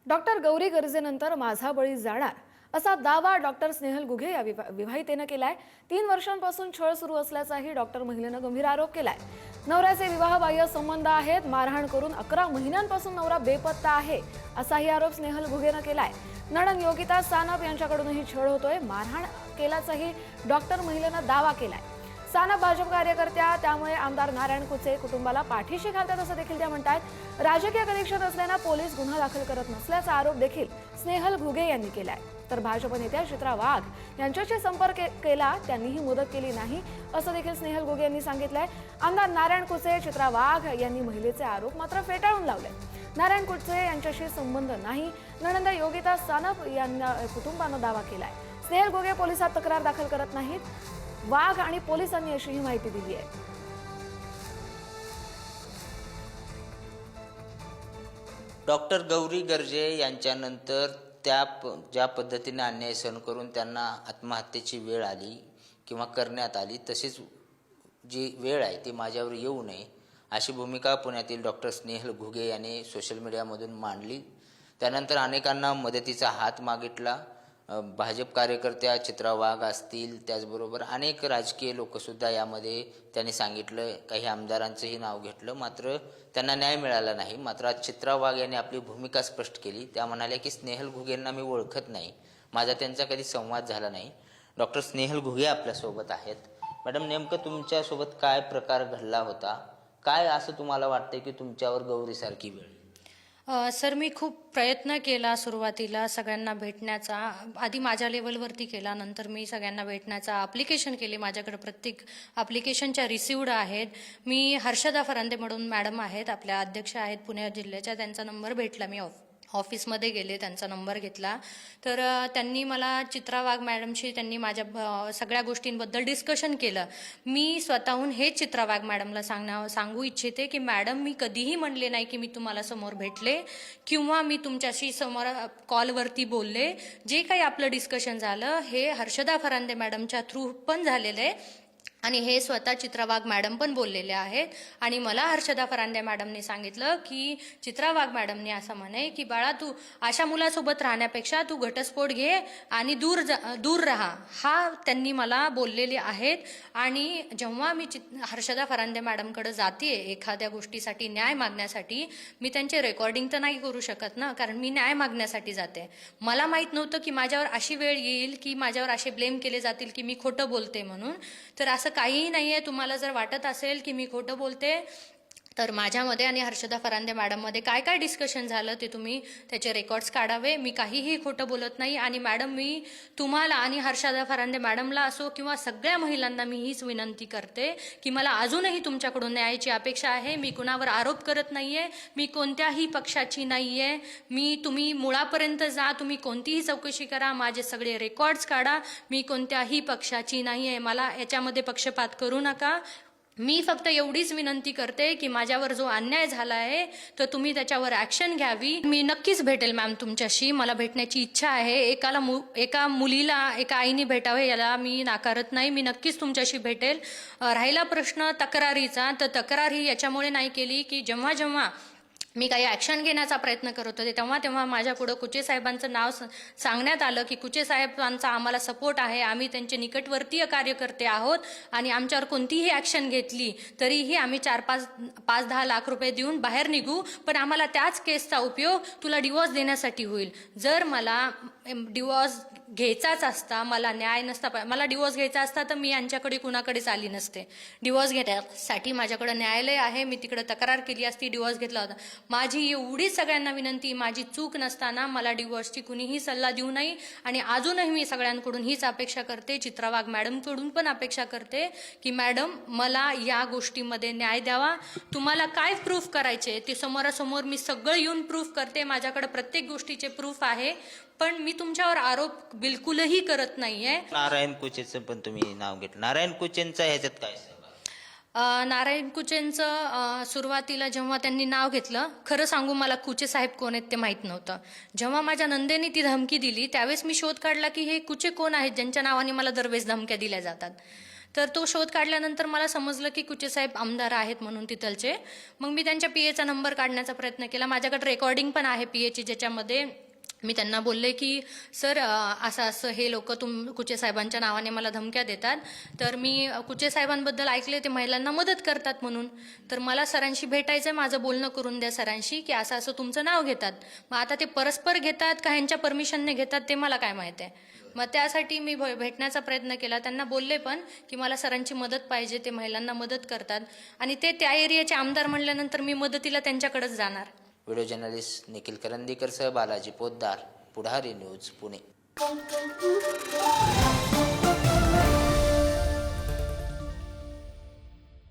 Doctor Gauri गरजेनंतर माझा बळी जाणार असा दावा डॉक्टर स्नेहल घुगे या विवाहितेनं केलाय। 3 वर्षांपासून छळ सुरू असल्याचाही डॉक्टर महिलेनं गंभीर आरोप केलाय। नवऱ्याचे विवाहबाह्य संबंध आहेत, मारहाण करून 11 महिन्यांपासून नवरा बेपत्ता आहे असाही आरोप स्नेहल घुगेनं केलाय। नणंद योगिता सानप यांच्याकडूनही छळ होतोय, मारहाण केल्याचाही डॉक्टर महिलेनं दावा केलाय। सानप भाजप कार्यकर्त्या, त्यामुळे आमदार नारायण कुचे कुटुंबाला पाठीशी घालतात असं देखील त्या म्हणतात। राजकीय कनेक्शन असल्यानं पोलीस गुन्हा दाखल करत नसल्याचा आरोप देखील स्नेहल घुगे यांनी केलाय। तर भाजप नेत्या चित्रा वाघ यांच्याशी संपर्क केला, त्यांनीही मदत केली नाही असं देखील स्नेहल घुगे यांनी सांगितलंय। आमदार नारायण कुचे, चित्रा वाघ यांनी महिलेचे आरोप मात्र फेटाळून लावले। नारायण कुचे यांच्याशी संबंध नाही, नणंद योगिता सानप यांना कुटुंबानं दावा केलाय। स्नेहल घुगे पोलिसात तक्रार दाखल करत नाहीत, वाघ आणि पोलिसांनी अशीही माहिती दिली आहे। डॉक्टर गौरी गर्जे यांच्यानंतर ज्या पद्धतीने अन्याय सहन करून त्यांना आत्महत्येची वेळ आली किंवा करण्यात आली, तशीच जी वेळ आहे ती माझ्यावर येऊ नये अशी भूमिका पुण्यातील डॉक्टर स्नेहल घुगे यांनी सोशल मीडियामधून मांडली। त्यानंतर अनेकांना मदतीचा हात मागितला। भाजप कार्यकर्त्या चित्रा वाघ असतील, त्याचबरोबर अनेक राजकीय लोकसुद्धा यामध्ये त्यांनी सांगितलं, काही आमदारांचंही नाव घेतलं, मात्र त्यांना न्याय मिळाला नाही। मात्र आज चित्रा वाघ यांनी आपली भूमिका स्पष्ट केली। त्या म्हणाल्या की स्नेहल घुगेंना मी ओळखत नाही, माझा त्यांचा कधी संवाद झाला नाही। डॉक्टर स्नेहल घुगे आपल्यासोबत आहेत। मॅडम, नेमकं तुमच्यासोबत काय प्रकार घडला होता? काय असं तुम्हाला वाटतंय की तुमच्यावर गौरीसारखी वेळ? सर, मी खूप प्रयत्न केला सुरुवातीला सगळ्यांना भेटण्याचा, आधी माझ्या लेवलवरती केला, नंतर मी सगळ्यांना भेटण्याचा ॲप्लिकेशन केले। माझ्याकडे प्रत्येक ॲप्लिकेशनच्या रिसिव्ड आहेत। मी हर्षदा फरांदे म्हणून मॅडम आहेत, आपल्या अध्यक्ष आहेत पुणे जिल्ह्याच्या, त्यांचा नंबर भेटला। मी ऑफिसमध्ये गेले, त्यांचा नंबर घेतला, तर त्यांनी मला चित्रा वाघ मॅडमशी त्यांनी माझ्या सगळ्या गोष्टींबद्दल डिस्कशन केलं। मी स्वतःहून हे चित्रा वाघ मॅडमला सांगू इच्छिते की मॅडम, मी कधीही म्हणले नाही की मी तुम्हाला समोर भेटले किंवा मी तुमच्याशी समोर कॉलवरती बोलले। जे काही आपलं डिस्कशन झालं हे हर्षदा फरांदे मॅडमच्या थ्रू पण झालेलं आहे आणि हे स्वतः चित्रा वाघ मॅडम पण बोललेले आहेत। आणि मला हर्षदा फरांदे मॅडमने सांगितलं की चित्रा वाघ मॅडमने असं म्हणे की बाळा, तू अशा मुलासोबत राहण्यापेक्षा तू घटस्फोट घे आणि दूर राहा, हा त्यांनी मला बोललेले आहेत। आणि जेव्हा मी हर्षदा फरांदे मॅडमकडे जाते एखाद्या गोष्टीसाठी न्याय मागण्यासाठी, मी त्यांचे रेकॉर्डिंग तर नाही करू शकत ना, कारण मी न्याय मागण्यासाठी जाते। मला माहीत नव्हतं की माझ्यावर अशी वेळ येईल की माझ्यावर असे ब्लेम केले जातील की मी खोटं बोलते म्हणून। तर असं काहीही नाहीये। तुम्हाला जर वाटत असेल की मी खोटं बोलते, तर माझ्यामध्ये आणि हर्षदा फरांदे मॅडममध्ये काय काय डिस्कशन झालं ते तुम्ही त्याचे रेकॉर्ड्स काढावे। मी काहीही खोटं बोलत नाही। आणि मॅडम, मी तुम्हाला आणि हर्षदा फरांदे मॅडमला असो किंवा सगळ्या महिलांना मी हीच विनंती करते की मला अजूनही तुमच्याकडून न्यायाची अपेक्षा आहे। मी कुणावर आरोप करत नाहीये, मी कोणत्याही पक्षाची नाहीये। तुम्ही मुळापर्यंत जा, तुम्ही कोणतीही चौकशी करा, माझे सगळे रेकॉर्ड्स काढा, मी कोणत्याही पक्षाची नाहीये। मला याच्यामध्ये पक्षपात करू नका। मी फक्त एवढीच विनंती करते की माझ्यावर जो अन्याय झाला आहे तर तुम्ही त्याच्यावर ॲक्शन घ्यावी। मी नक्कीच भेटेल मॅम तुमच्याशी, मला भेटण्याची इच्छा आहे। एका मुलीला एका आईने भेटावे याला मी नाकारत नाही, मी नक्कीच तुमच्याशी भेटेल। राहिला प्रश्न तक्रारीचा, तर तक्रार ही याच्यामुळे नाही केली की जेव्हा मी काही ॲक्शन घेण्याचा प्रयत्न करत होते तेव्हा माझ्यापुढं कुचे साहेबांचं नाव सांगण्यात आलं की कुचे साहेबांचा आम्हाला सपोर्ट आहे, आम्ही त्यांचे निकटवर्तीय कार्यकर्ते आहोत आणि आमच्यावर कोणतीही ॲक्शन घेतली तरीही आम्ही 5-10 लाख रुपये देऊन बाहेर निघू, पण आम्हाला त्याच केसचा उपयोग तुला डिवोर्स देण्यासाठी होईल। जर मला डिवोर्स घ्यायचाच असता, मला न्याय नसता, मला डिवोर्स घ्यायचा असता तर मी यांच्याकडे कुणाकडेच आली नसते। डिवोर्स घेण्यासाठी माझ्याकडे न्यायालय आहे, मी तिकडे तक्रार केली असती, डिवोर्स घेतला होता। माझी एवढी सगळ्यांना विनंती, माझी चूक नसताना मला डिवोर्सची कुणीही सल्ला देऊ नये। आणि अजूनही मी सगळ्यांकडून हीच अपेक्षा करते, चित्रा वाघ मॅडमकडून पण अपेक्षा करते की मॅडम, मला या गोष्टीमध्ये न्याय द्यावा। तुम्हाला काय प्रूफ करायचे ते समोरासमोर मी सगळं येऊन प्रूफ करते, माझ्याकडे प्रत्येक गोष्टीचे प्रूफ आहे, पण मी तुमच्यावर आरोप बिलकुलही करत नाहीये। नारायण कुचेचं पण तुम्ही नाव घेतलं, नारायण कुचेंचं ह्याच्यात काय? नारायण कुचेंचं सुरुवातीला जेव्हा त्यांनी नाव घेतलं, खरं सांगू मला कुचे साहेब कोण आहेत ते माहीत नव्हतं। जेव्हा माझ्या नंदेने ती धमकी दिली त्यावेळेस मी शोध काढला की हे कुचे कोण आहेत ज्यांच्या नावाने मला दरवेळेस धमक्या दिल्या जातात। तर तो शोध काढल्यानंतर मला समजलं की कुचे साहेब आमदार आहेत म्हणून तिथलचे. मग मी त्यांच्या PA चा नंबर काढण्याचा प्रयत्न केला. माझ्याकडे रेकॉर्डिंग पण आहे PA ची, ज्याच्यामध्ये मी त्यांना बोलले की सर असं असं हे लोक कुचे साहेबांच्या नावाने मला धमक्या देतात, तर मी कुचे साहेबांबद्दल ऐकले ते महिलांना मदत करतात म्हणून, तर मला सरांशी भेटायचं आहे, माझं बोलणं करून द्या सरांशी की असं असं तुमचं नाव घेतात. मग आता ते परस्पर घेतात का ह्यांच्या परमिशनने घेतात ते मला काय माहिती आहे. मग त्यासाठी मी भेटण्याचा प्रयत्न केला. त्यांना बोलले पण की मला सरांची मदत पाहिजे, ते महिलांना मदत करतात आणि ते त्या एरियाचे आमदार म्हणल्यानंतर मी मदतीला त्यांच्याकडेच जाणार. व्हिडिओ जर्नलिस्ट निखिल करंदीकरसह बालाजी पोद्दार, पुढारी न्यूज, पुणे.